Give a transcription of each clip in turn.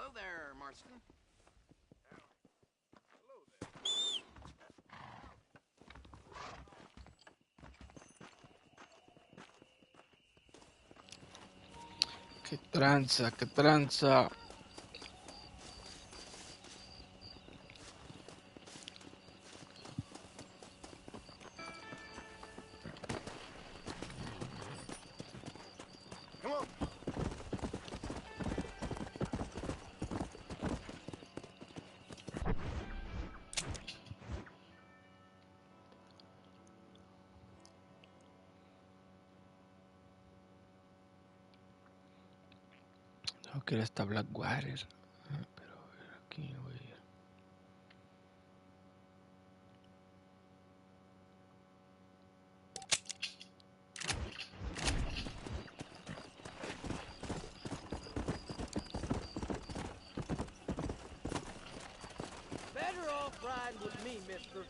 Hello there, Marston. Qué tranza, qué tranza. Come on. No quiero hasta Blackwater. Pero a ver, aquí voy a ir. Better off riding with me, mister.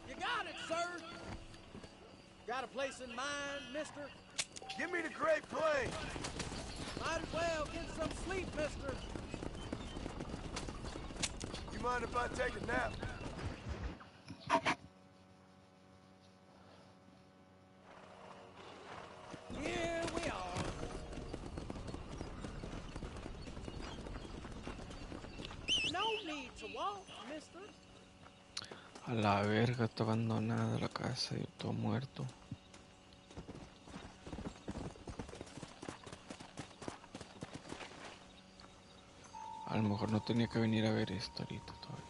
You got it, sir. Got a place in mind, mister? Give me the Great Plains. Might as well get some sleep, mister. You mind if I take a nap? Here we are. No need to walk, mister. A la verga, está abandonada la casa y todo muerto. A lo mejor no tenía que venir a ver esto ahorita todavía.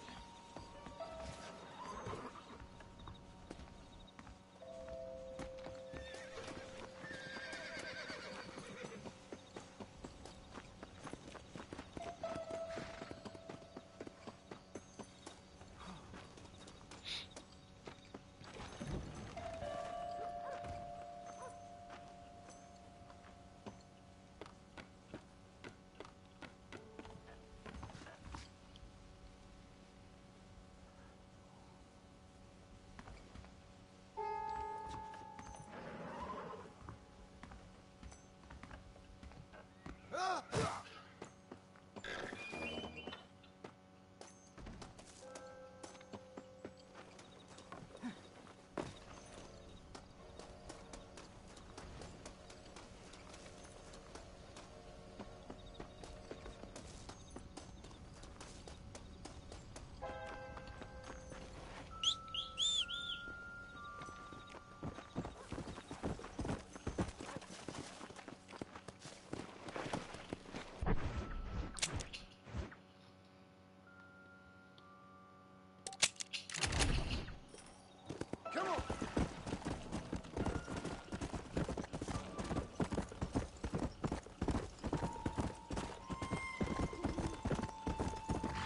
Come on.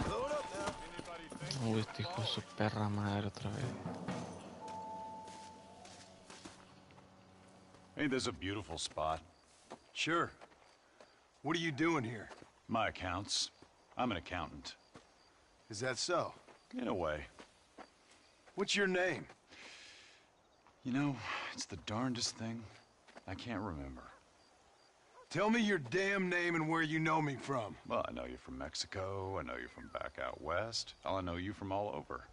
Load up now. Uy, este hijo de su perra madre otra vez. Ain't this a beautiful spot? Sure. What are you doing here? My accounts. I'm an accountant. Is that so? In a way. What's your name? You know, it's the darndest thing. I can't remember. Tell me your damn name and where you know me from. Well, I know you from Mexico. I know you from back out west. I know you from all over.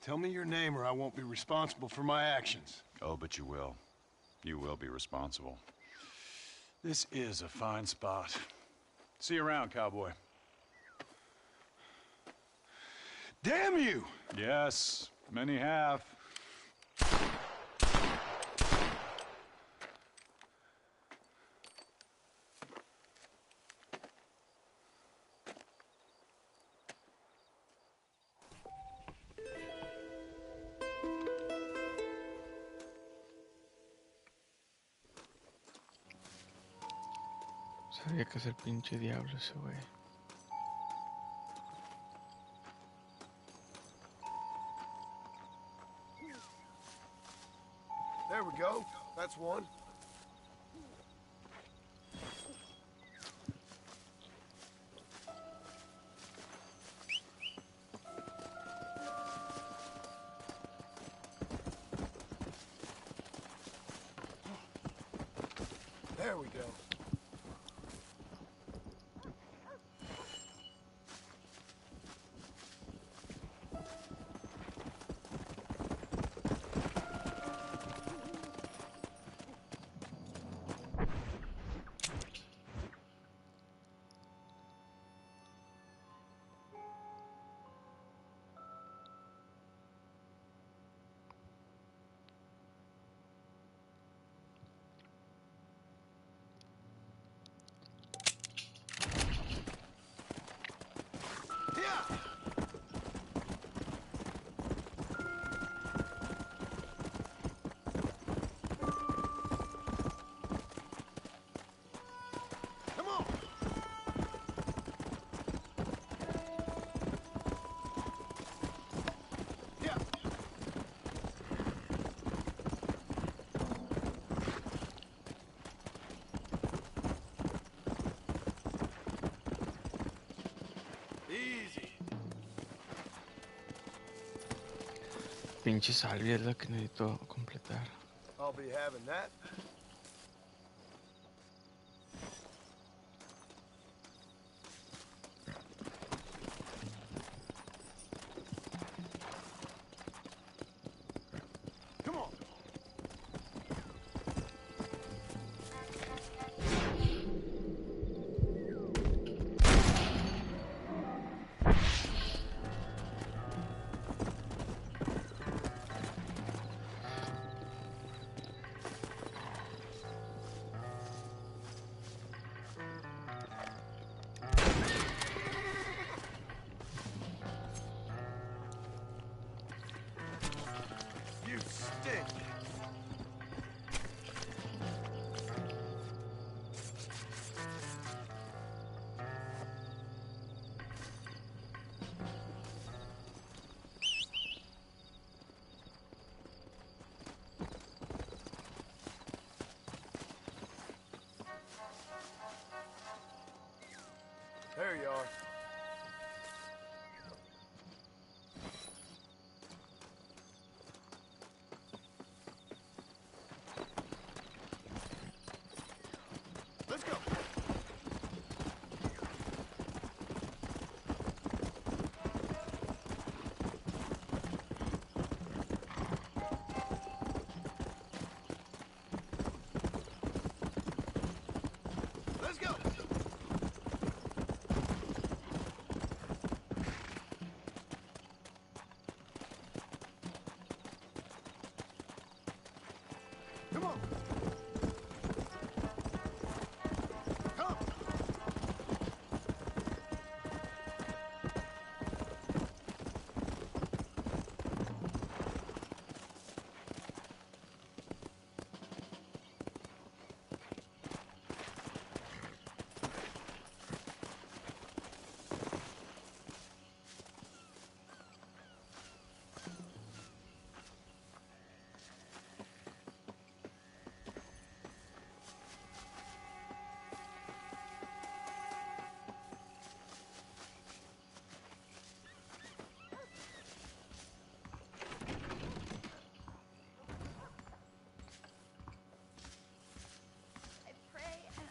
Tell me your name or I won't be responsible for my actions. Oh, but you will. You will be responsible. This is a fine spot. See you around, cowboy. Damn you! Yes, many have. Sabía que es el pinche diablo ese güey. There we go. That's one. There we go. Pinche salvia es la que necesito completar. I'll be having that. Come on. You stink. There you are. Let's go. Let's go. Come on. Come.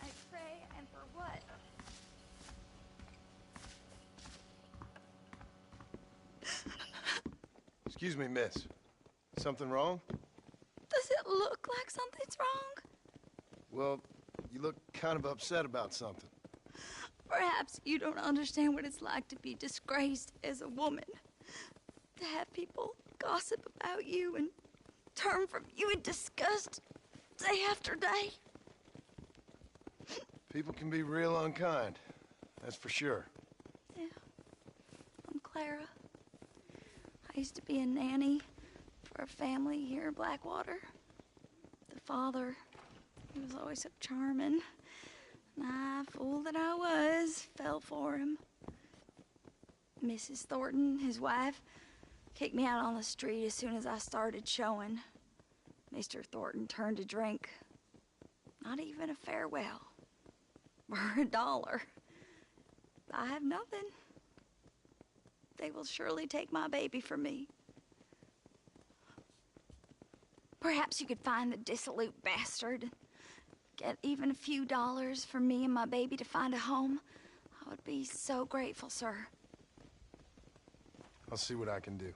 I pray, and for what? Excuse me, miss. Something wrong? Does it look like something's wrong? Well, you look kind of upset about something. Perhaps you don't understand what it's like to be disgraced as a woman. To have people gossip about you and turn from you in disgust day after day. People can be real unkind. That's for sure. Yeah. I'm Clara. I used to be a nanny for a family here in Blackwater. The father, he was always so charming. And I, fool that I was, fell for him. Mrs. Thornton, his wife, kicked me out on the street as soon as I started showing. Mr. Thornton turned to drink. Not even a farewell. For $1. I have nothing. They will surely take my baby from me. Perhaps you could find the dissolute bastard. Get even a few dollars for me and my baby to find a home. I would be so grateful, sir. I'll see what I can do.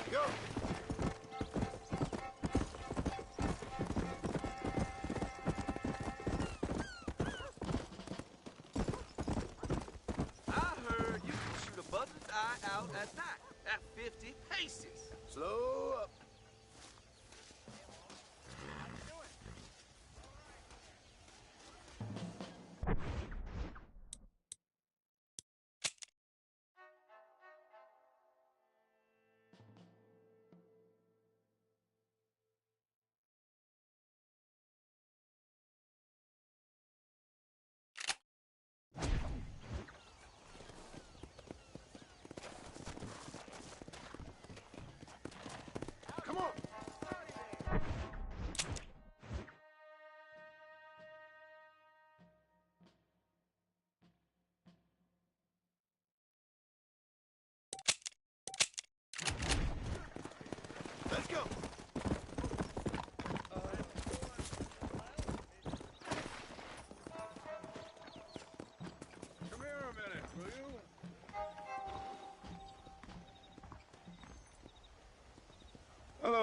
Go! I heard you can shoot a buzzard's eye out at night at 50 paces. Slow up.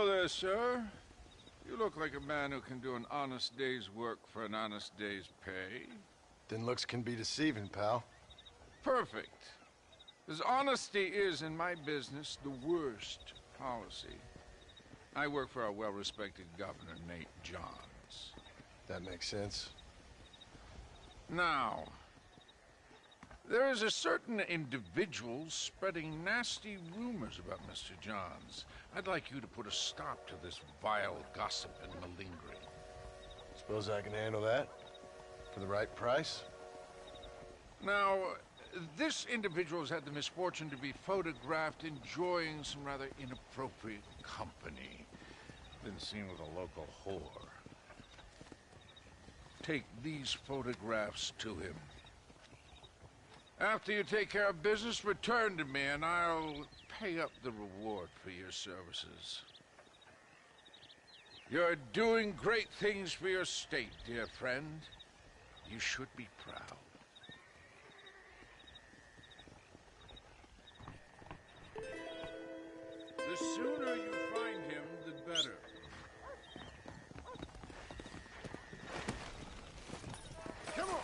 Hello there, sir. You look like a man who can do an honest day's work for an honest day's pay. Then looks can be deceiving, pal. Perfect. As honesty is in my business the worst policy. I work for our well-respected governor, Nate Johns. That makes sense. Now, there is a certain individual spreading nasty rumors about Mr. Johns. I'd like you to put a stop to this vile gossip and malingering. Suppose I can handle that? For the right price? Now, this individual has had the misfortune to be photographed enjoying some rather inappropriate company. Been seen with a local whore. Take these photographs to him. After you take care of business, return to me and I'll pay up the reward for your services. You're doing great things for your state, dear friend. You should be proud. The sooner you find him, the better. Come on!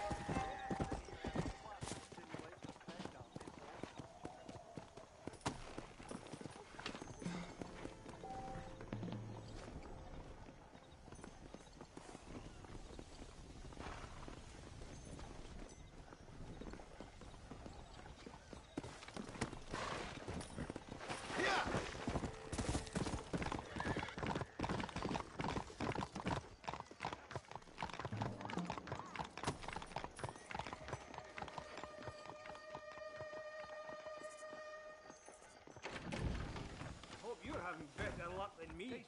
You're having better luck than me.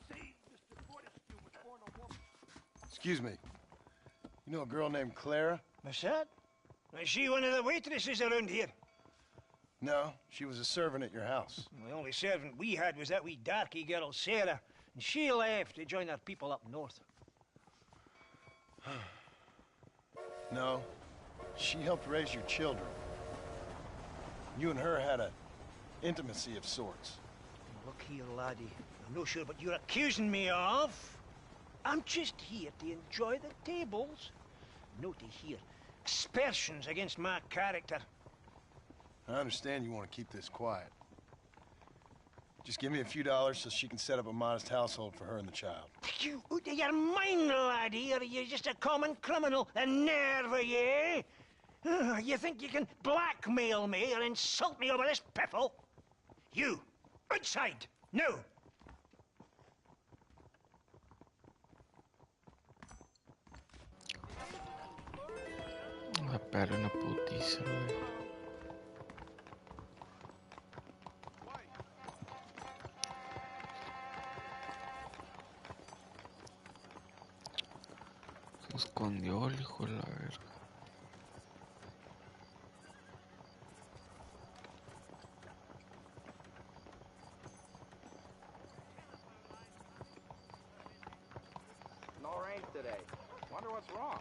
Excuse me. You know a girl named Clara? What's that? Is she one of the waitresses around here? No, she was a servant at your house. The only servant we had was that wee darky girl, Sarah, and she left to join our people up north. No, she helped raise your children. You and her had an intimacy of sorts. Look here, laddie. I'm not sure what you're accusing me of. I'm just here to enjoy the tables, not to hear aspersions against my character. I understand you want to keep this quiet. Just give me a few dollars so she can set up a modest household for her and the child. You out of your mind, laddie, or are you just a common criminal? The nerve of you! You think you can blackmail me or insult me over this piffle? You, outside, no! La perra una putiza, güey. Se escondió el hijo de la verga. No rain today. Wonder what's wrong.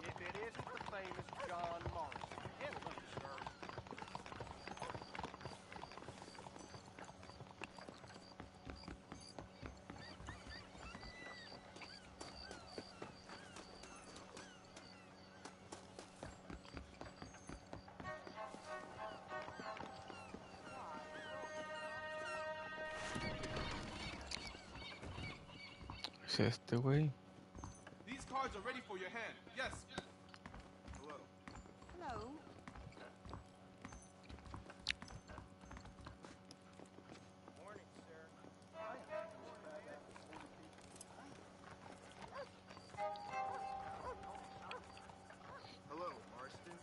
If it isn't the famous John Morrison. Hello, sir. Es este, güey. These cards are ready for your hand. Yes. Hello. Hello. Morning, sir. Hello, Marston.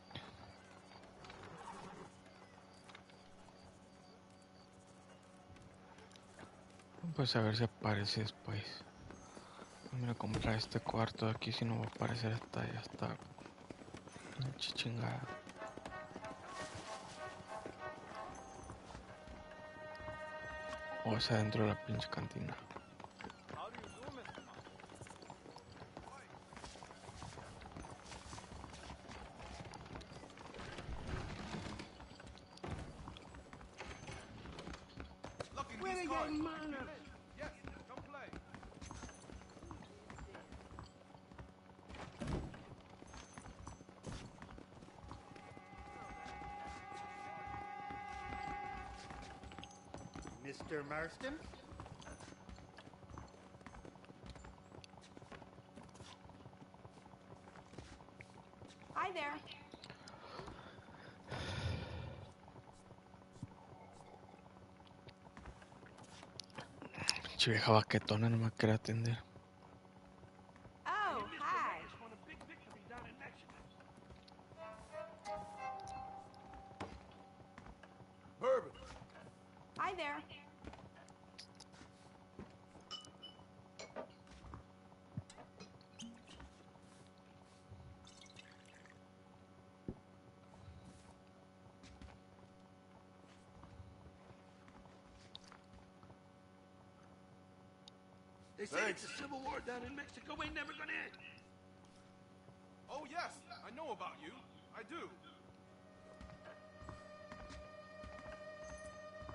Pues a ver si aparece después. Mira, comprar este cuarto de aquí, si no va a aparecer hasta ya está. Chingada. O sea, dentro de la pinche cantina. How do you do, Mr. Morrison? Lucky Where these are card. Yes, come play. Mr. Marston? Hi there. Che vieja baquetona no me quiere atender. Oh, hi. Bourbon. Hi there. They say it's a civil war down in Mexico ain't never gonna end. Oh, yes, I know about you. I do.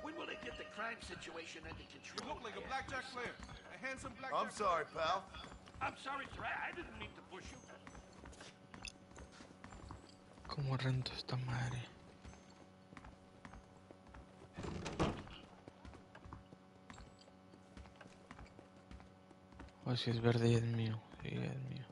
When will they get the crime situation under You control? look like a blackjack player. A handsome blackjack I'm sorry, pal. I'm sorry, sir. I didn't mean to push you. ¿Cómo rento esta madre? O si es verde y es mío. Sí, es mío.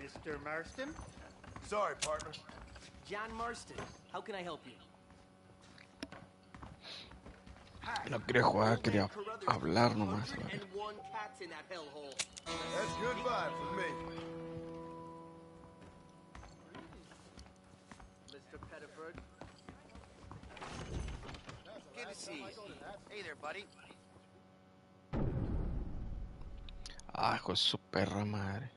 Mr. Marston? Sorry, partner. John Marston, how can I help you? No quería jugar, quería hablar nomás. 101 cats in that hellhole. That's goodbye for me. Mr. Pettiford. Good to see you. Hey there, buddy. Ah, hijo de su perra madre.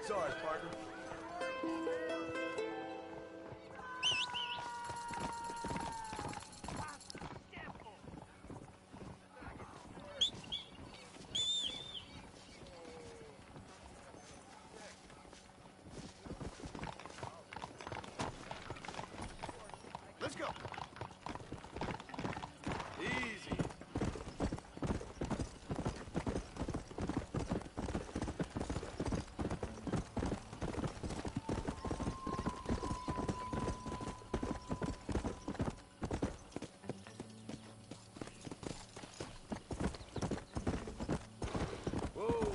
Sorry, partner. Let's go. Easy. Whoa.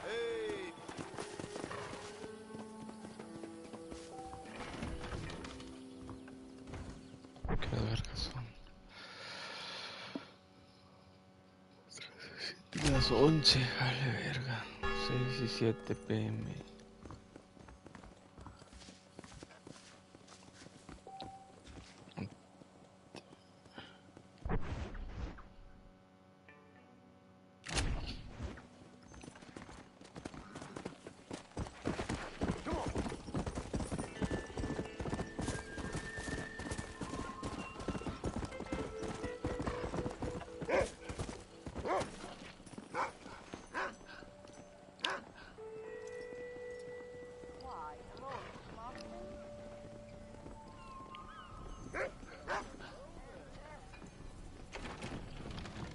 Hey. ¿Qué vergas son? Las 11, vale verga. 6 y 7 PM.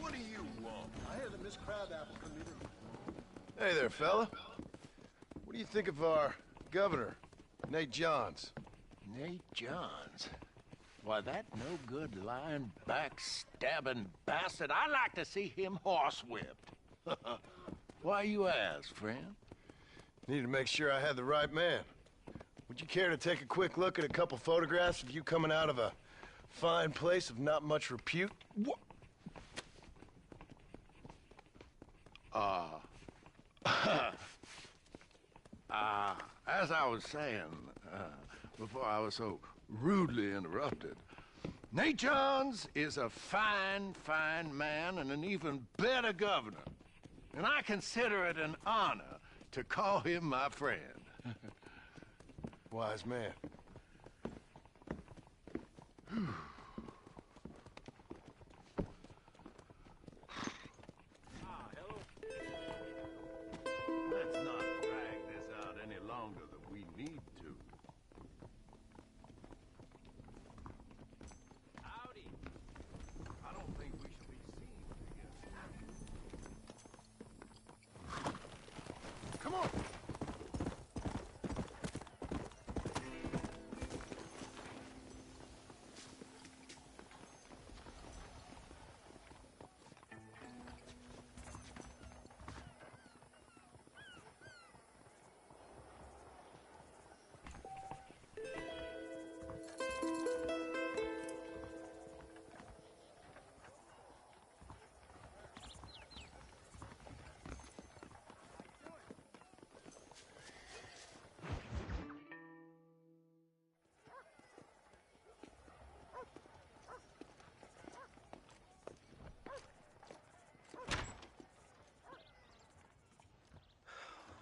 What do you want? I hear that Miss Crabapple committed. Hey there, fella. What do you think of our governor, Nate Johns. Nate Johns? Why, that no-good, lying, backstabbing bastard, I'd like to see him horsewhipped. Why you ask, friend? Needed to make sure I had the right man. Would you care to take a quick look at a couple photographs of you coming out of a fine place of not much repute? What? As I was saying, before I was so rudely interrupted, Nate Johns is a fine, fine man and an even better governor. And I consider it an honor to call him my friend. Wise man. Let's not drag this out any longer than we need to. Howdy. I don't think we should be seen together. Come on.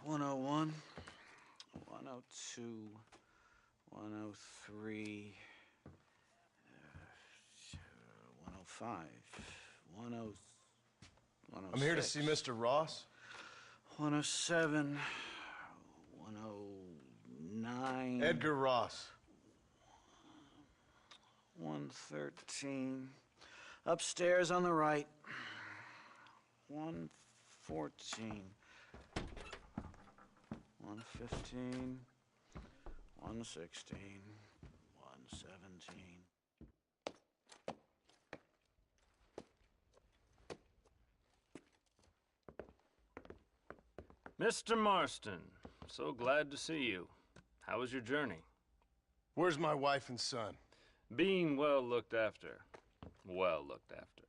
One 101, 102, 103, 105, 106. I'm here to see Mr. Ross. 107, 109. Edgar Ross. 113. Upstairs on the right. 114. 115, 116, 117. Mr. Marston, so glad to see you. How was your journey? Where's my wife and son? Being well looked after. Well looked after.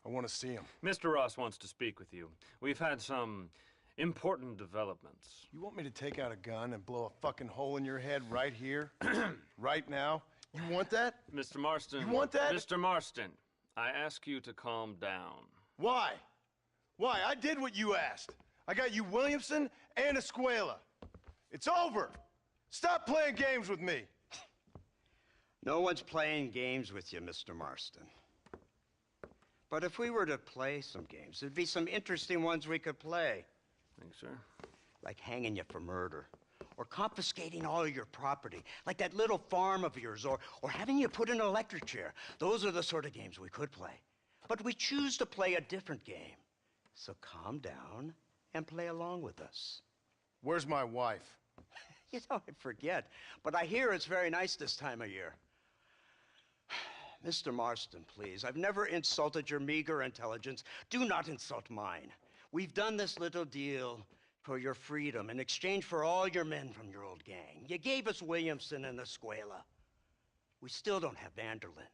I want to see him. Mr. Ross wants to speak with you. We've had some important developments. You want me to take out a gun and blow a fucking hole in your head right here? Right now? You want that? Mr. Marston. You want that? Mr. Marston, I ask you to calm down. Why? Why? I did what you asked. I got you Williamson and Escuela. It's over. Stop playing games with me. No one's playing games with you, Mr. Marston. But if we were to play some games, there'd be some interesting ones we could play. Thanks, sir. Like hanging you for murder, or confiscating all your property, like that little farm of yours, or having you put in an electric chair. Those are the sort of games we could play. But we choose to play a different game. So calm down and play along with us. Where's my wife? You know, I forget, but I hear it's very nice this time of year. Mr. Marston, please, I've never insulted your meager intelligence. Do not insult mine. We've done this little deal for your freedom in exchange for all your men from your old gang. You gave us Williamson and Escuela. We still don't have Vanderlyn,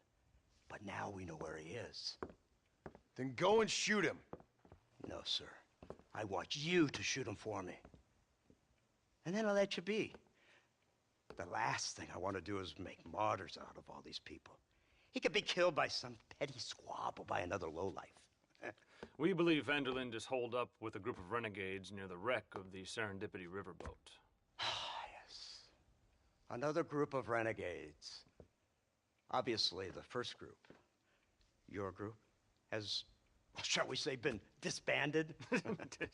but now we know where he is. Then go and shoot him. No, sir. I want you to shoot him for me. And then I'll let you be. The last thing I want to do is make martyrs out of all these people. He could be killed by some petty squabble by another lowlife. We believe Vanderlyn is holed up with a group of renegades near the wreck of the Serendipity riverboat. Yes. Another group of renegades. Obviously, the first group, your group, has, shall we say, been disbanded? Disbanded.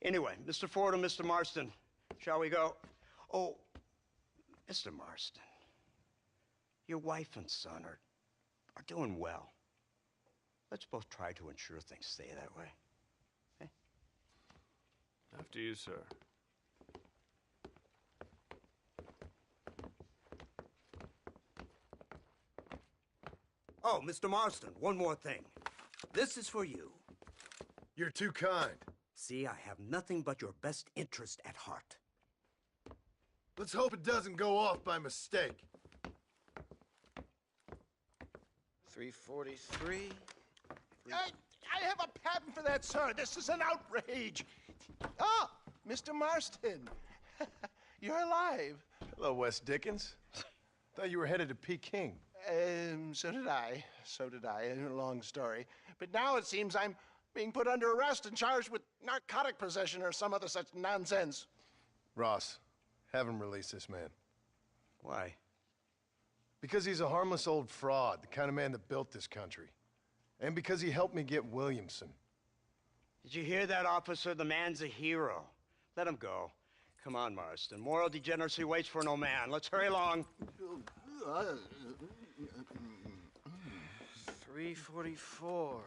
Anyway, Mr. Ford and Mr. Marston, shall we go? Oh, Mr. Marston, your wife and son are doing well. Let's both try to ensure things stay that way. Okay? After you, sir. Oh, Mr. Marston, one more thing. This is for you. You're too kind. See, I have nothing but your best interest at heart. Let's hope it doesn't go off by mistake. 343. I have a patent for that, sir. This is an outrage. Ah, Mr. Marston. You're alive. Hello, Wes Dickens. Thought you were headed to Peking. So did I. So did I. A long story. But now it seems I'm being put under arrest and charged with narcotic possession or some other such nonsense. Ross, have him release this man. Why? Because he's a harmless old fraud, the kind of man that built this country. And because he helped me get Williamson. Did you hear that, officer? The man's a hero. Let him go. Come on, Marston. Moral degeneracy waits for no man. Let's hurry along. 344.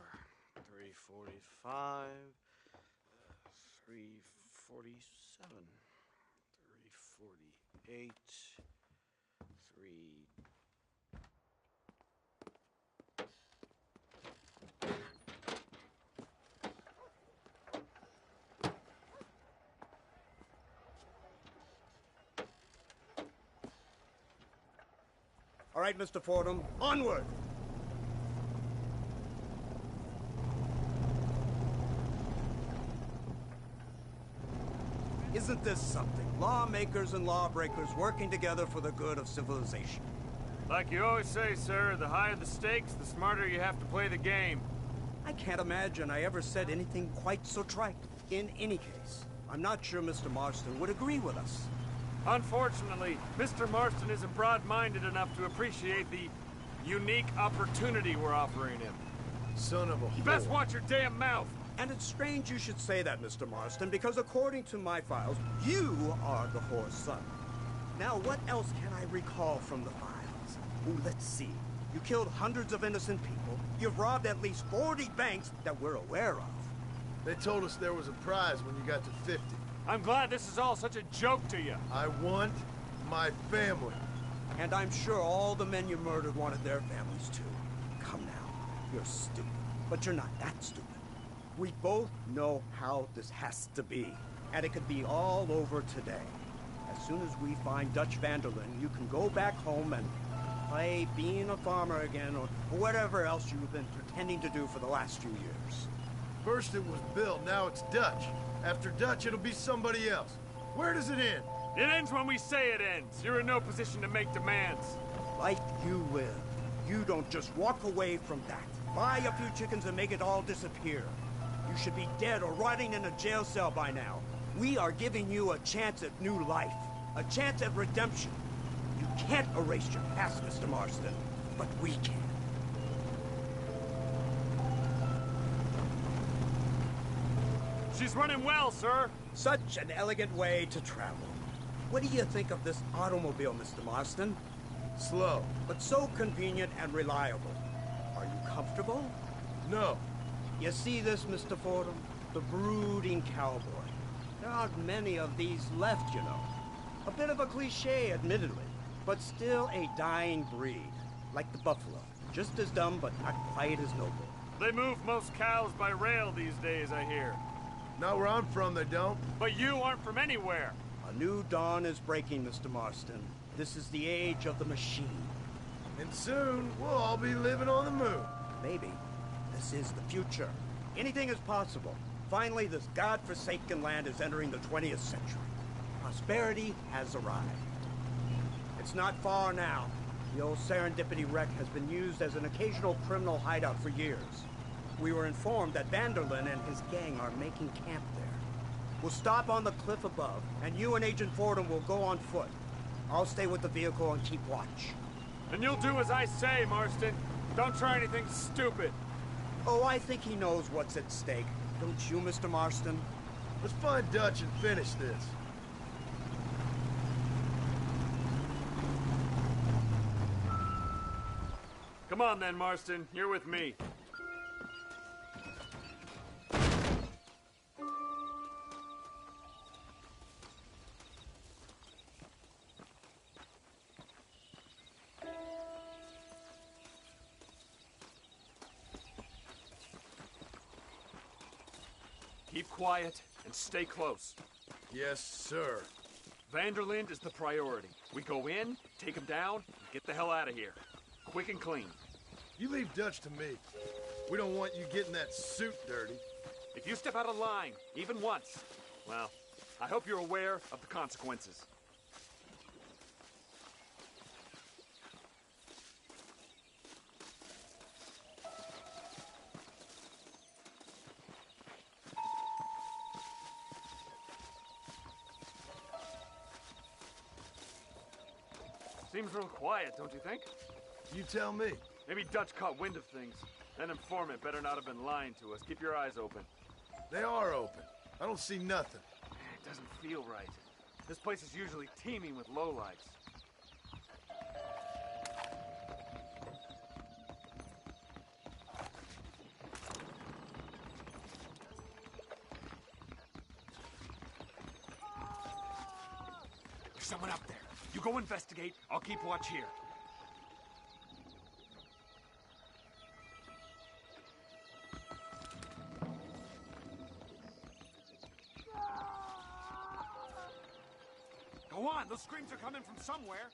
345. 347. 348. 3. All right, Mr. Fordham, onward! Isn't this something? Lawmakers and lawbreakers working together for the good of civilization. Like you always say, sir, the higher the stakes, the smarter you have to play the game. I can't imagine I ever said anything quite so trite. In any case, I'm not sure Mr. Marston would agree with us. Unfortunately, Mr. Marston isn't broad-minded enough to appreciate the unique opportunity we're offering him. Son of a You best watch your damn mouth! And it's strange you should say that, Mr. Marston, because according to my files, you are the whore's son. Now, what else can I recall from the files? Ooh, let's see. You killed hundreds of innocent people. You've robbed at least 40 banks that we're aware of. They told us there was a prize when you got to 50. I'm glad this is all such a joke to you. I want my family. And I'm sure all the men you murdered wanted their families too. Come now, you're stupid, but you're not that stupid. We both know how this has to be, and it could be all over today. As soon as we find Dutch Vanderlyn, you can go back home and play being a farmer again, or whatever else you've been pretending to do for the last few years. First it was Bill, now it's Dutch. After Dutch, it'll be somebody else. Where does it end? It ends when we say it ends. You're in no position to make demands. Life you live. You don't just walk away from that. Buy a few chickens and make it all disappear. You should be dead or rotting in a jail cell by now. We are giving you a chance at new life. A chance at redemption. You can't erase your past, Mr. Marston. But we can. She's running well, sir. Such an elegant way to travel. What do you think of this automobile, Mr. Marston? Slow. But so convenient and reliable. Are you comfortable? No. You see this, Mr. Fordham? The brooding cowboy. There aren't many of these left, you know. A bit of a cliche, admittedly, but still a dying breed. Like the buffalo. Just as dumb, but not quite as noble. They move most cows by rail these days, I hear. Not where I'm from, they don't. But you aren't from anywhere. A new dawn is breaking, Mr. Marston. This is the age of the machine. And soon, we'll all be living on the moon. Maybe. This is the future. Anything is possible. Finally, this godforsaken land is entering the 20th century. Prosperity has arrived. It's not far now. The old Serendipity wreck has been used as an occasional criminal hideout for years. We were informed that Vanderlyn and his gang are making camp there. We'll stop on the cliff above, and you and Agent Fordham will go on foot. I'll stay with the vehicle and keep watch. And you'll do as I say, Marston. Don't try anything stupid. Oh, I think he knows what's at stake. Don't you, Mr. Marston? Let's find Dutch and finish this. Come on then, Marston. You're with me. Keep quiet and stay close. Yes, sir. Vanderlind is the priority. We go in, take him down, and get the hell out of here. Quick and clean. You leave Dutch to me. We don't want you getting that suit dirty. If you step out of line, even once, well, I hope you're aware of the consequences. Seems real quiet, don't you think? You tell me. Maybe Dutch caught wind of things. That informant better not have been lying to us. Keep your eyes open. They are open. I don't see nothing. It doesn't feel right. This place is usually teeming with lowlights. There's someone up there. You go investigate. I'll keep watch here. Go on, those screams are coming from somewhere.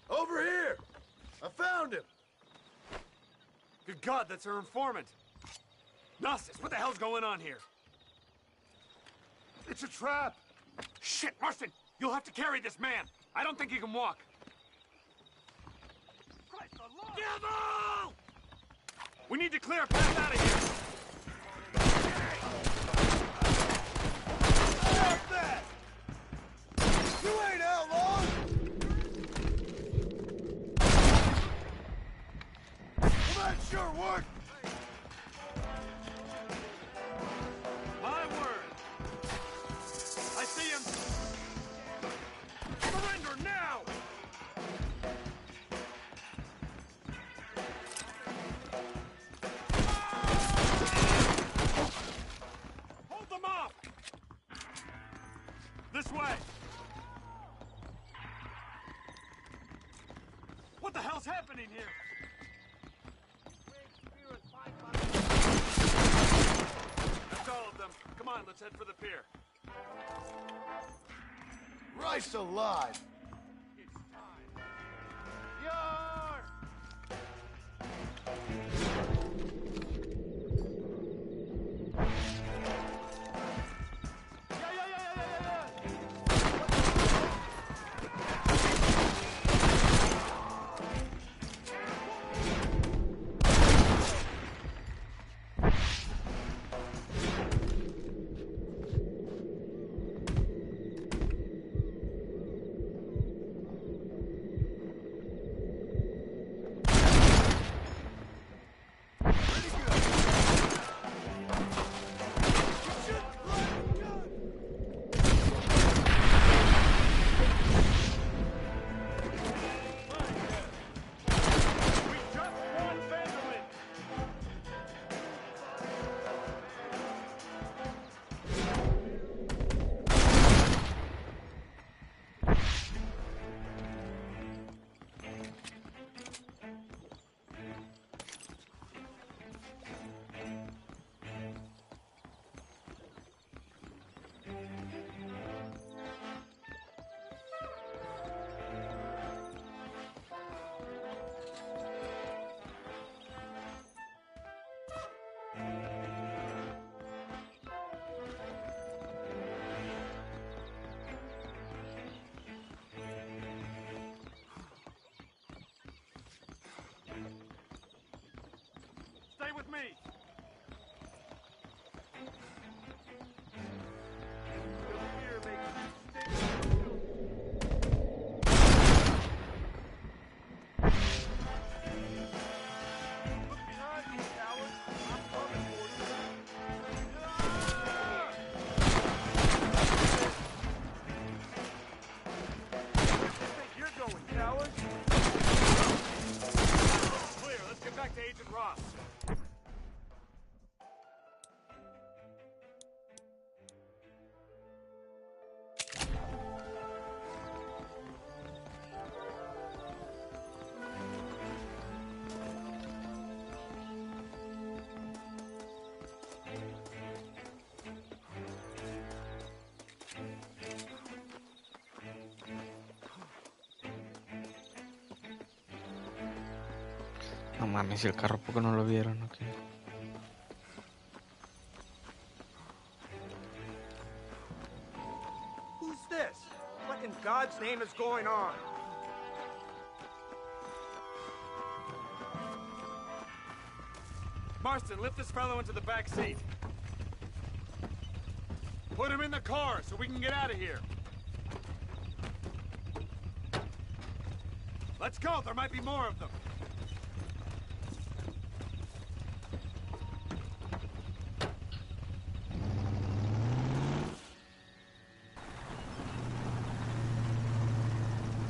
Over here! I found him! Good God, that's our informant. Gnosis, what the hell's going on here? It's a trap! Shit, Marston! You'll have to carry this man! I don't think he can walk. Devil! We need to clear a path out of here! Stop that! You ain't outlaws! Well, that sure worked! My word! I see him! Surrender now! Hold them off! This way! What the hell's happening here? That's all of them. Come on, let's head for the pier. Christ alive! Stay with me. Clear. Let's get back to Agent Ross. No mames, si el carro, ¿por qué no lo vieron? ¿O qué? Who's this? What in God's name is going on? Marston, lift this fellow into the back seat. Put him in the car so we can get out of here. Let's go, there might be more of them.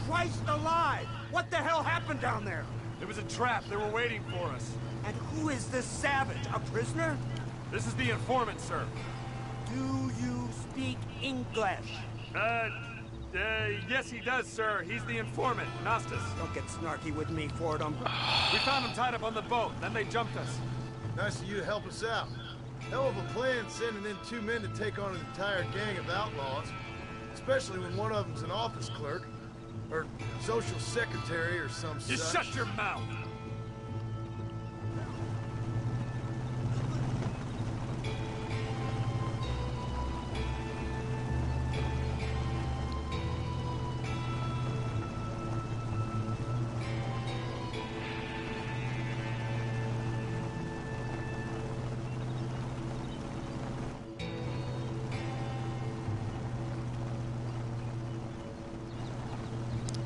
Christ alive! What the hell happened down there? It was a trap. They were waiting for us. And who is this savage? A prisoner? This is the informant, sir. Do you speak English? Yes, he does, sir. He's the informant, Nostos. Don't get snarky with me, Fordham. We found him tied up on the boat. Then they jumped us. Nice of you to help us out. Hell of a plan sending in 2 men to take on an entire gang of outlaws. Especially when one of them's an office clerk. Or social secretary or some such. You shut your mouth!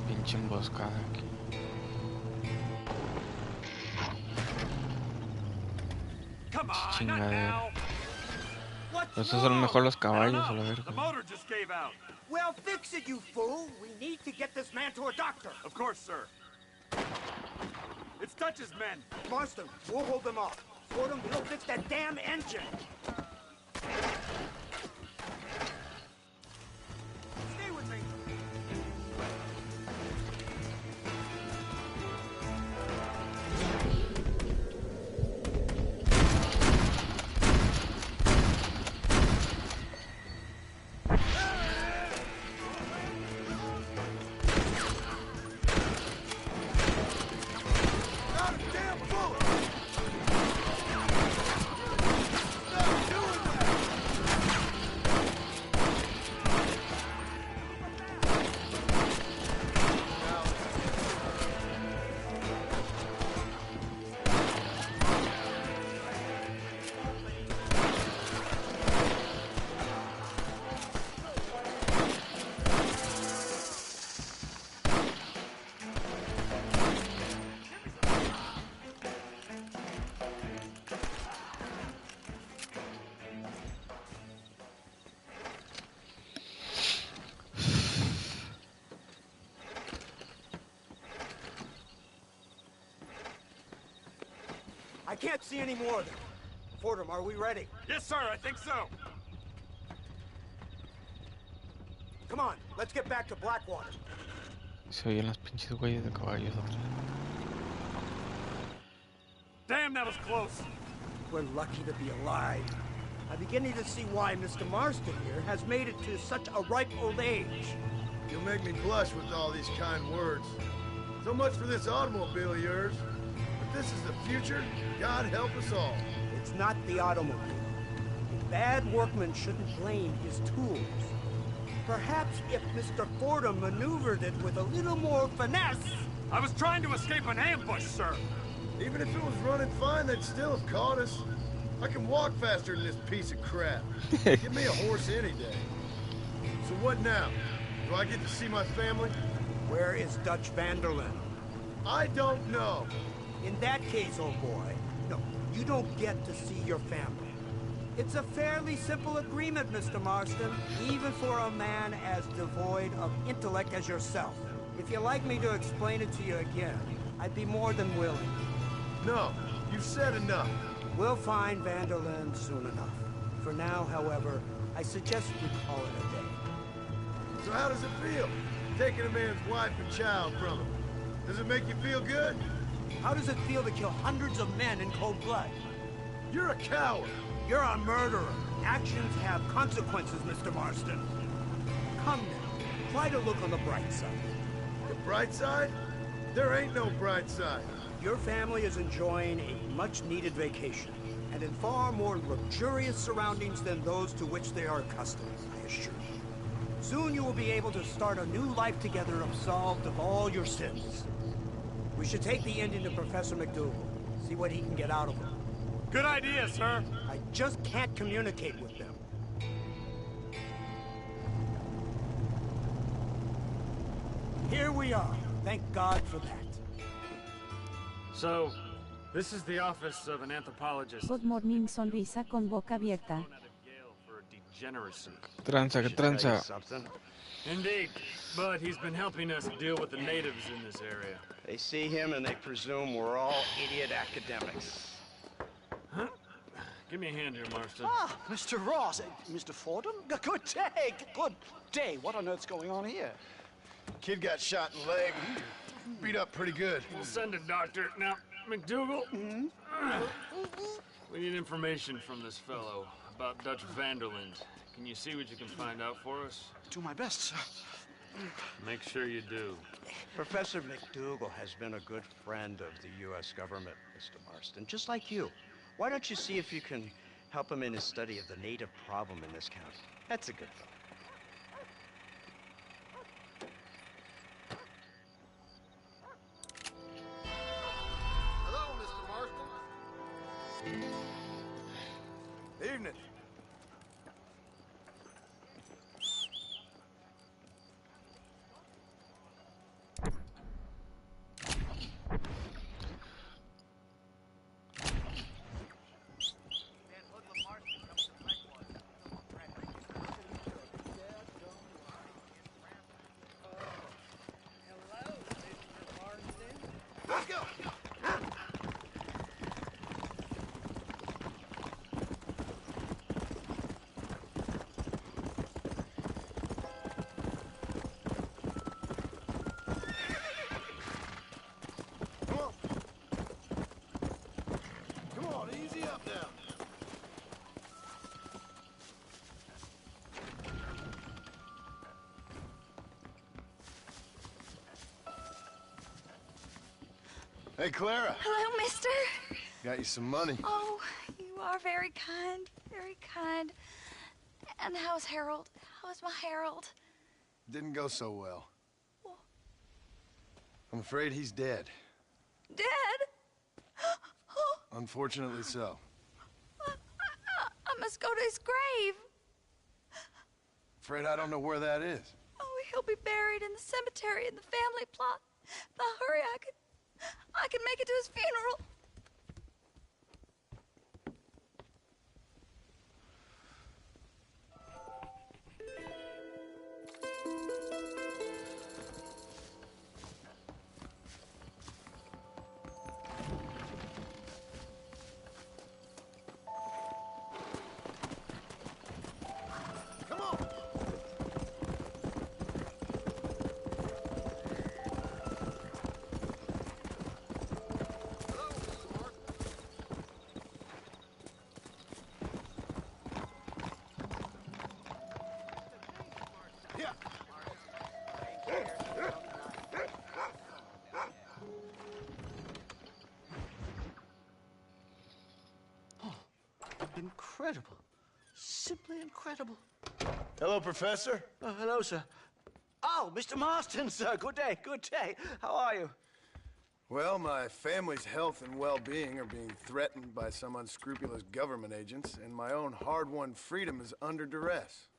Pinche emboscada aquí. Come on, not Chingadera. now. Estos son mejor los caballos, a la The verga. motor just gave out. Well, fix it, you fool. We need to get this man to a doctor. Of course, sir. It's Dutch's men. Marston, we'll hold them off. Fordham, we'll fix that damn engine. Stay with me. can't see any more of them. Fordham, are we ready? Yes, sir, I think so. Come on, let's get back to Blackwater. Se oyen las pinches huellas de caballos atrás. Damn, that was close. We're lucky to be alive. I'm beginning to see why Mr. Marston here has made it to such a ripe old age. You'll make me blush with all these kind words. So much for this automobile of yours. If this is the future, God help us all. It's not the automobile. A bad workman shouldn't blame his tools. Perhaps if Mr. Fordham maneuvered it with a little more finesse... I was trying to escape an ambush, sir. Even if it was running fine, they'd still have caught us. I can walk faster than this piece of crap. Give me a horse any day. So what now? Do I get to see my family? Where is Dutch Vanderlyn? I don't know. In that case, old boy, no, you don't get to see your family. It's a fairly simple agreement, Mr. Marston, even for a man as devoid of intellect as yourself. If you'd like me to explain it to you again, I'd be more than willing. No, you've said enough. We'll find Vanderlyn soon enough. For now, however, I suggest we call it a day. So how does it feel, taking a man's wife and child from him? Does it make you feel good? How does it feel to kill hundreds of men in cold blood? You're a coward. You're a murderer. Actions have consequences, Mr. Marston. Come now, try to look on the bright side. The bright side? There ain't no bright side. Your family is enjoying a much-needed vacation, and in far more luxurious surroundings than those to which they are accustomed, I assure you. Soon you will be able to start a new life together, absolved of all your sins. We should take the Indian to Professor McDougal, see what he can get out of him. Good idea, sir. I just can't communicate with them. Here we are. Thank God for that. So, this is the office of an anthropologist. Good morning, sonrisa con boca abierta. Tranza, que tranza. Indeed, but he's been helping us deal with the natives in this area. They see him and they presume we're all idiot academics. Huh? Give me a hand here, Marston. Ah, Mr. Ross. Mr. Fordham? Good day. Good day. What on earth's going on here? Kid got shot in the leg. Beat up pretty good. We'll send a doctor. Now, McDougal, we need information from this fellow about Dutch Vanderlyn. Can you see what you can find out for us? Do my best, sir. Make sure you do. Professor McDougal has been a good friend of the U.S. government, Mr. Marston, just like you. Why don't you see if you can help him in his study of the native problem in this county? That's a good thought. Hello, Mr. Marston. Evening. Let's go. Come on, easy up now. Hey, Clara. Hello, mister. Got you some money. Oh, you are very kind, very kind. And how's Harold? How's my Harold? Didn't go so well. I'm afraid he's dead. Dead? Unfortunately so. I must go to his grave. Afraid I don't know where that is. Oh, he'll be buried in the cemetery in the family plot. Now hurry, I can make it to his funeral. incredible. Simply incredible. Hello, Professor. Oh, hello, sir. Oh, Mr. Marston, sir. Good day, good day. How are you? Well, my family's health and well-being are being threatened by some unscrupulous government agents, and my own hard-won freedom is under duress.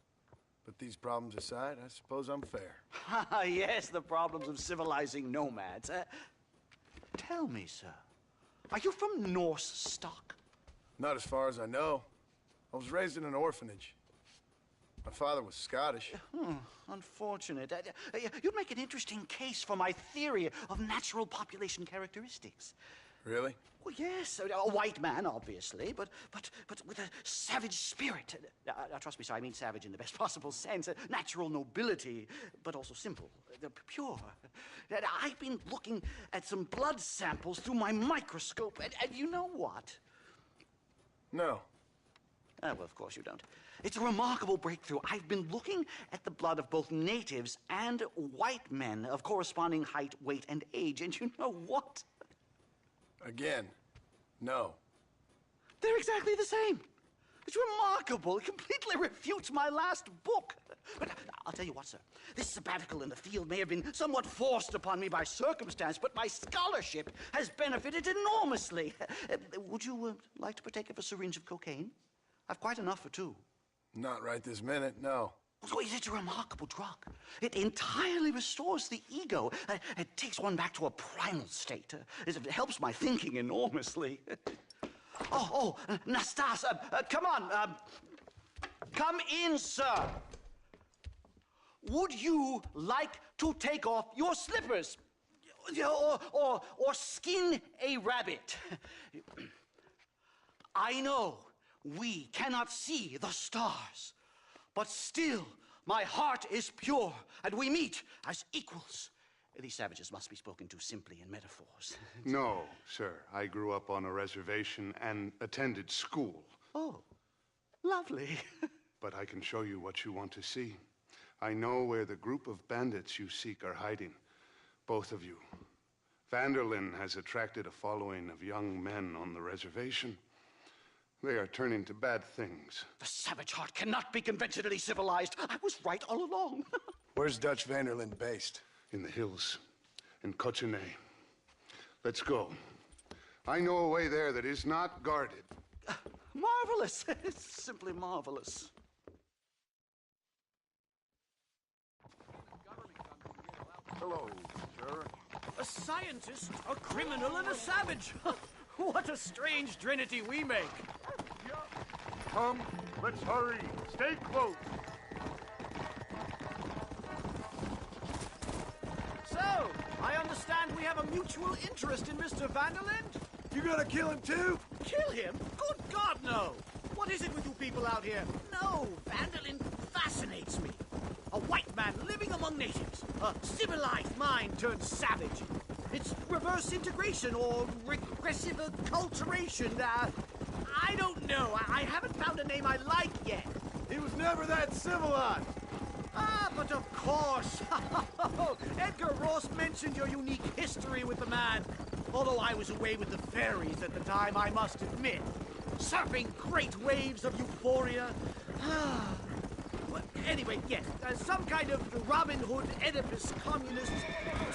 But these problems aside, I suppose I'm fair. Yes, the problems of civilizing nomads. Tell me, sir, are you from Norse stock? Not as far as I know. I was raised in an orphanage. My father was Scottish. Unfortunate. You'd make an interesting case for my theory of natural population characteristics. Really? Well, yes, a white man, obviously, but with a savage spirit. Trust me, sir, I mean savage in the best possible sense. Natural nobility, but also simple, pure. I've been looking at some blood samples through my microscope, and you know what? No. Well, of course you don't. It's a remarkable breakthrough. I've been looking at the blood of both natives and white men of corresponding height, weight, and age, and you know what? Again, no. They're exactly the same. It's remarkable. It completely refutes my last book. But I'll tell you what, sir. This sabbatical in the field may have been somewhat forced upon me by circumstance, but my scholarship has benefited enormously. Would you like to partake of a syringe of cocaine? I've quite enough for two. Not right this minute, no. Oh, it's a remarkable drug. It entirely restores the ego. It takes one back to a primal state. It helps my thinking enormously. Nastas, come on. Come in, sir. Would you like to take off your slippers? Or skin a rabbit? I know we cannot see the stars, but still my heart is pure, and we meet as equals. These savages must be spoken to simply in metaphors. No, sir. I grew up on a reservation and attended school. Oh, lovely. But I can show you what you want to see. I know where the group of bandits you seek are hiding. Both of you. Vanderlyn has attracted a following of young men on the reservation. They are turning to bad things. The savage heart cannot be conventionally civilized. I was right all along. Where's Dutch Vanderlyn based? In the hills, in Cochene. Let's go. I know a way there that is not guarded. Marvelous. It's simply marvelous. Hello, sir. A scientist, a criminal, and a savage. What a strange trinity we make. Come, let's hurry. Stay close. So, I understand we have a mutual interest in Mr. Vanderlyn? You gonna kill him too? Kill him? Good God, no! What is it with you people out here? No, Vanderlyn fascinates me. A white man living among natives. A civilized mind turned savage. It's reverse integration or regressive acculturation. I don't know. I haven't found a name I like yet. He was never that civilized. But of course. Edgar Ross mentioned your unique history with the man. Although I was away with the fairies at the time, I must admit. Surfing great waves of euphoria. Well, anyway, yes. Some kind of Robin Hood, Oedipus, communist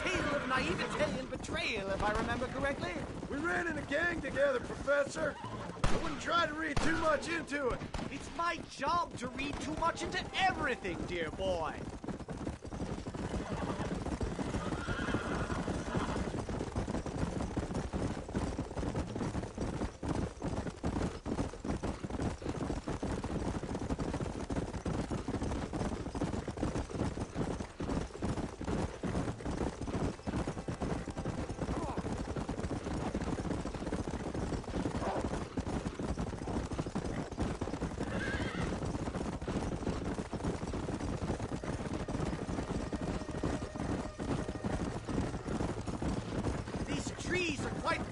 tale of naivete and betrayal, if I remember correctly. We ran in a gang together, Professor. I wouldn't try to read too much into it. It's my job to read too much into everything, dear boy.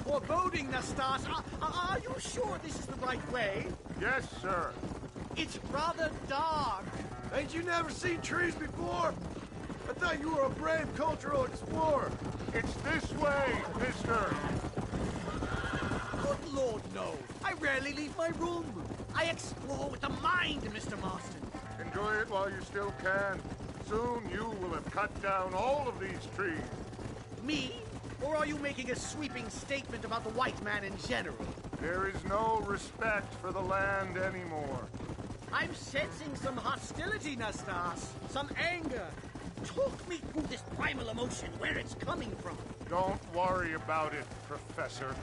Foreboding, Nastas. Are you sure this is the right way? Yes, sir. It's rather dark. Ain't you never seen trees before? I thought you were a brave cultural explorer. It's this way, mister. Good Lord, no. I rarely leave my room. I explore with the mind, Mr. Marston. Enjoy it while you still can. Soon you will have cut down all of these trees. Me? Or are you making a sweeping statement about the white man in general? There is no respect for the land anymore. I'm sensing some hostility, Nastas. Some anger. Talk me through this primal emotion, where it's coming from. Don't worry about it, Professor.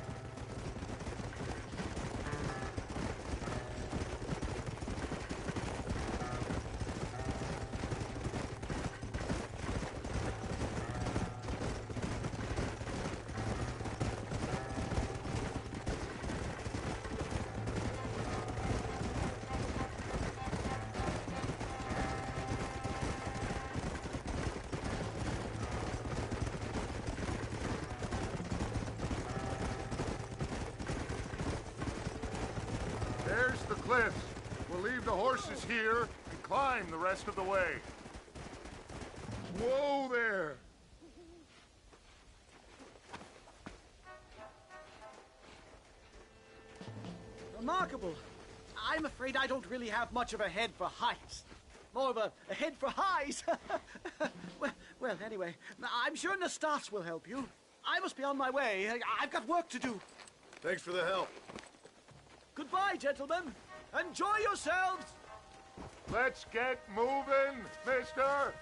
There's the cliffs. We'll leave the horses here and climb the rest of the way. Whoa there! Remarkable. I'm afraid I don't really have much of a head for heights. More of a head for highs. well, anyway, I'm sure Nastas will help you. I must be on my way. I've got work to do. Thanks for the help. Goodbye, gentlemen. Enjoy yourselves. Let's get moving, mister!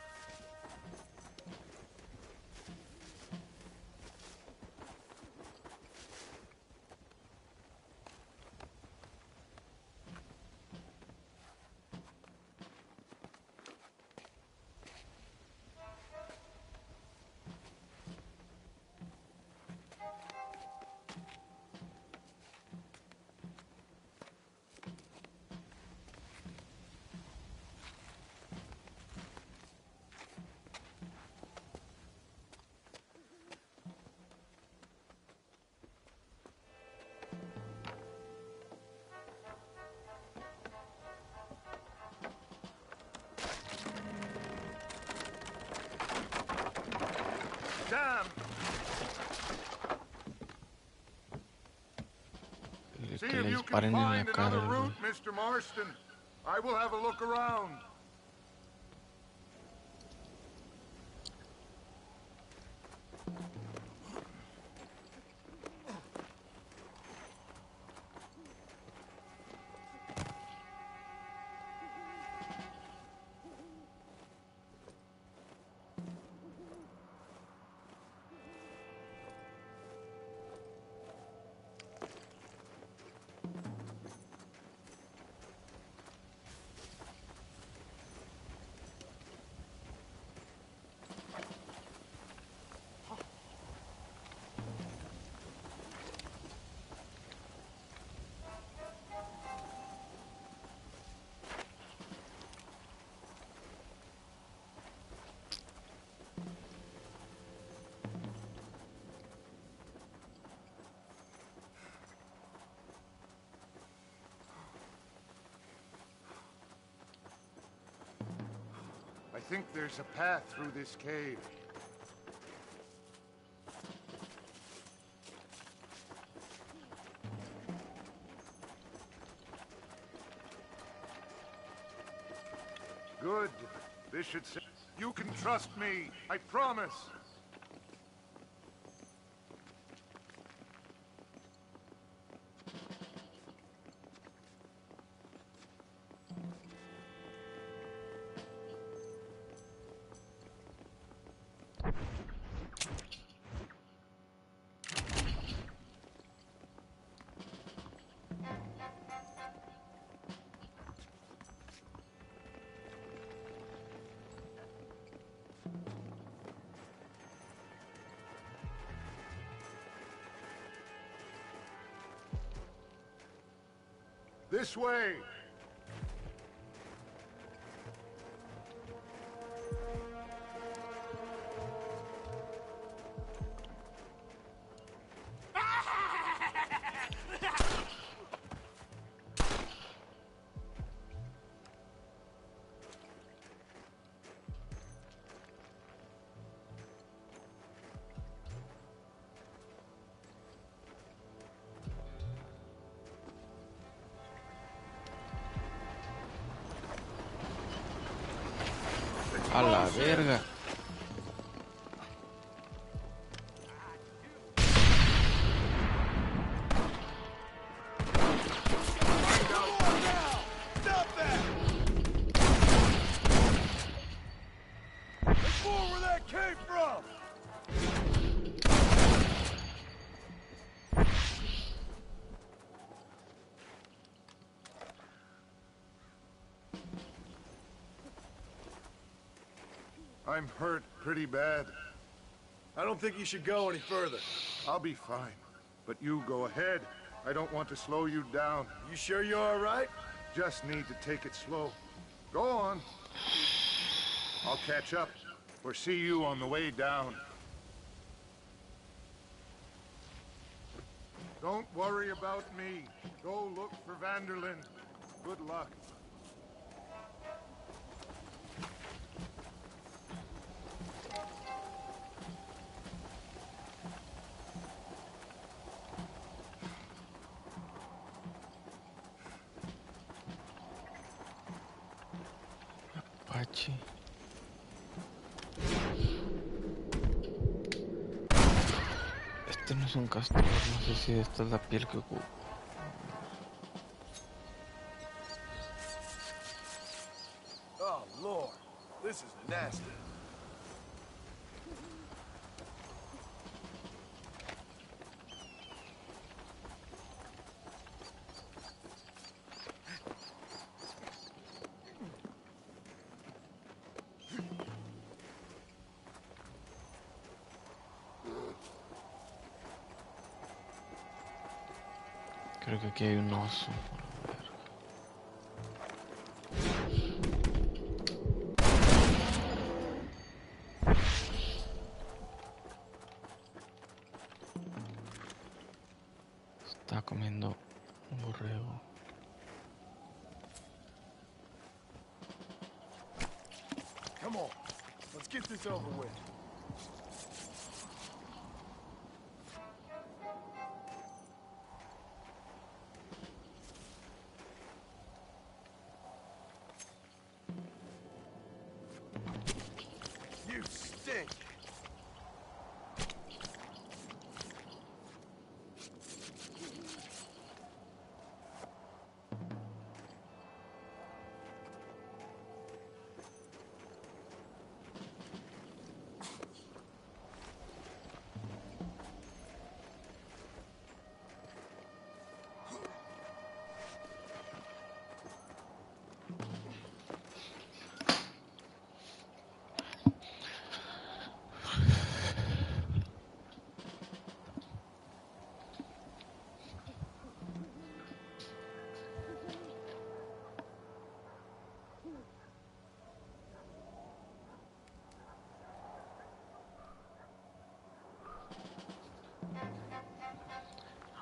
Damn! See Que if le you can disparen en la find cara, another güey. route, Mr. Marston. I will have a look around. I think there's a path through this cave. Good. This should say you can trust me. I promise. This way! A la verga. I'm hurt pretty bad. I don't think you should go any further. I'll be fine. But you go ahead. I don't want to slow you down. You sure you're all right? Just need to take it slow. Go on. I'll catch up or see you on the way down. Don't worry about me. Go look for Vanderlyn. Good luck. Apache. Este no es un castor, no sé si esta es la piel que ocupa. Oh, Lord. This is nasty. Creo que aquí hay un oso. Está comiendo un borrego. Come on. Let's get this over with. You stink.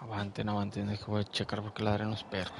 Avanten, avanten, es que voy a checar porque ladran los perros.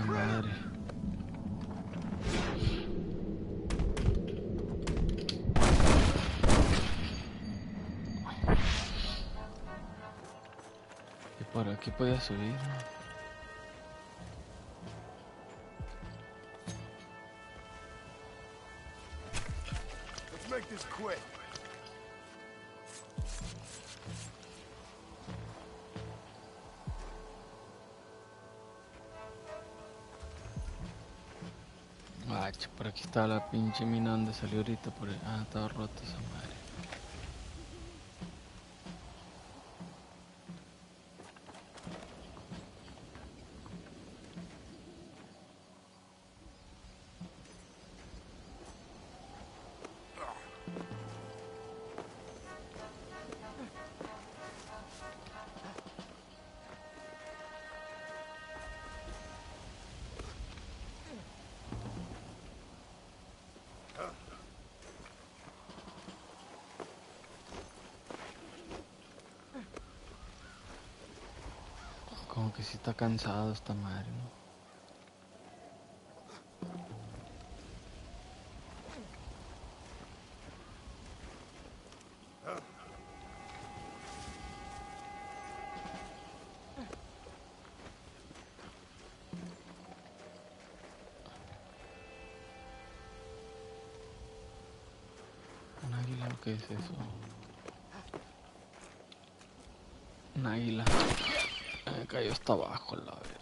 Madre. Y por aquí podía subir. Let's make make this quick. Ah, por aquí está la pinche mina donde salió ahorita. Ah, estaba rota esa madre. Como que sí está cansado esta madre, ¿no? Un águila, ¿qué es eso? Un águila. Me cayó hasta abajo la verga.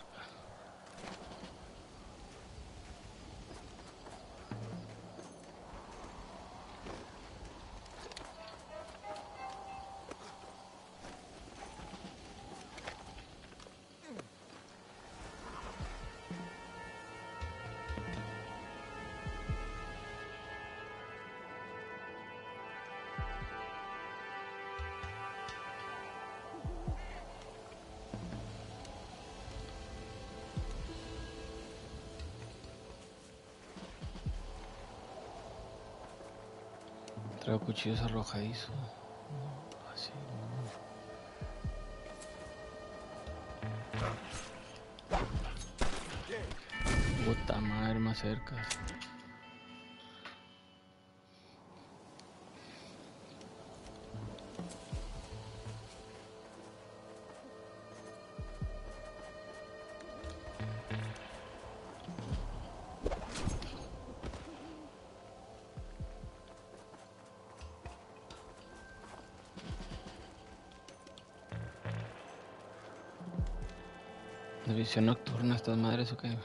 Traigo cuchillos arrojadizos. No, así no. Puta madre, más cerca. ¿De visión nocturna estas madres o qué?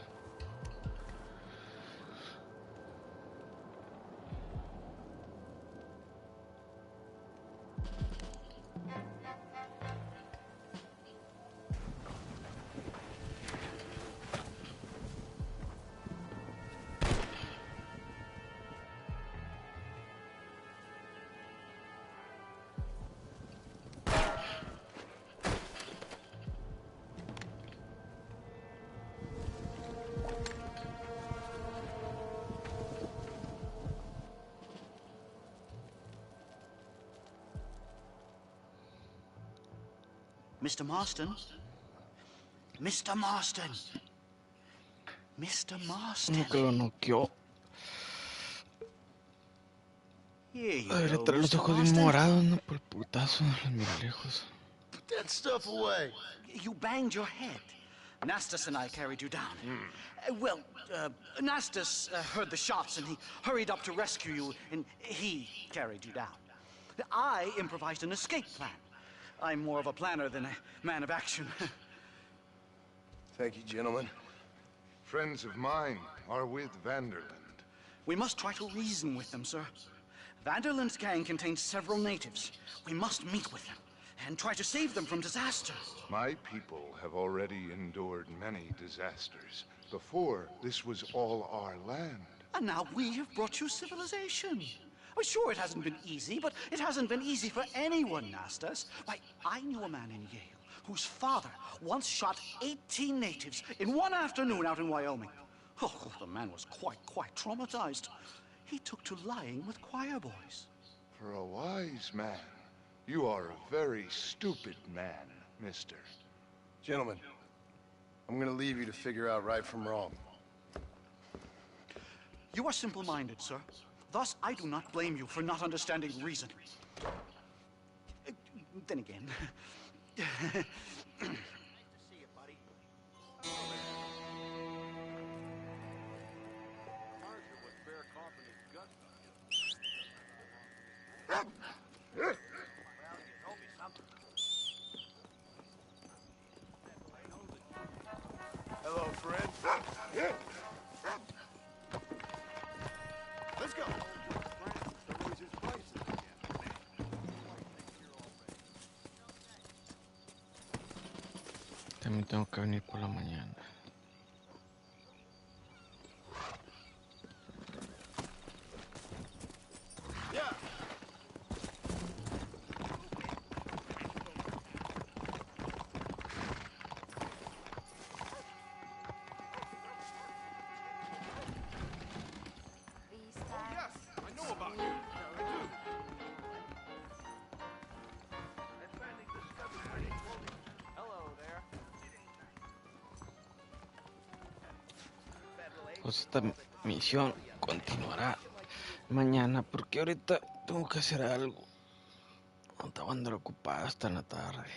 Mr. Marston? Mr. Marston! Mr. Marston! Que lo noqueó. Debería traer los ojos bien morados, ¿no? Por el putazo. Los mira lejos. Put that stuff away. You banged your head. Nastas and I carried you down. Nastas heard the shots and he hurried up to rescue you, and he carried you down. I improvised an escape plan. I'm more of a planner than a man of action. Thank you, gentlemen. Friends of mine are with Vanderland. We must try to reason with them, sir. Vanderland's gang contains several natives. We must meet with them and try to save them from disaster. My people have already endured many disasters. Before, this was all our land. And now we have brought you civilization. Well, sure, it hasn't been easy, but it hasn't been easy for anyone, Nastas. Why, I knew a man in Yale whose father once shot 18 natives in one afternoon out in Wyoming. Oh, the man was quite traumatized. He took to lying with choir boys. For a wise man, you are a very stupid man, mister. Gentlemen, I'm gonna leave you to figure out right from wrong. You are simple-minded, sir. Thus, I do not blame you for not understanding reason. Then again... Hello, friend. Let's go. También tengo que venir por la mañana. Pues esta misión continuará mañana porque ahorita tengo que hacer algo. No estaba andando ocupada hasta en la tarde.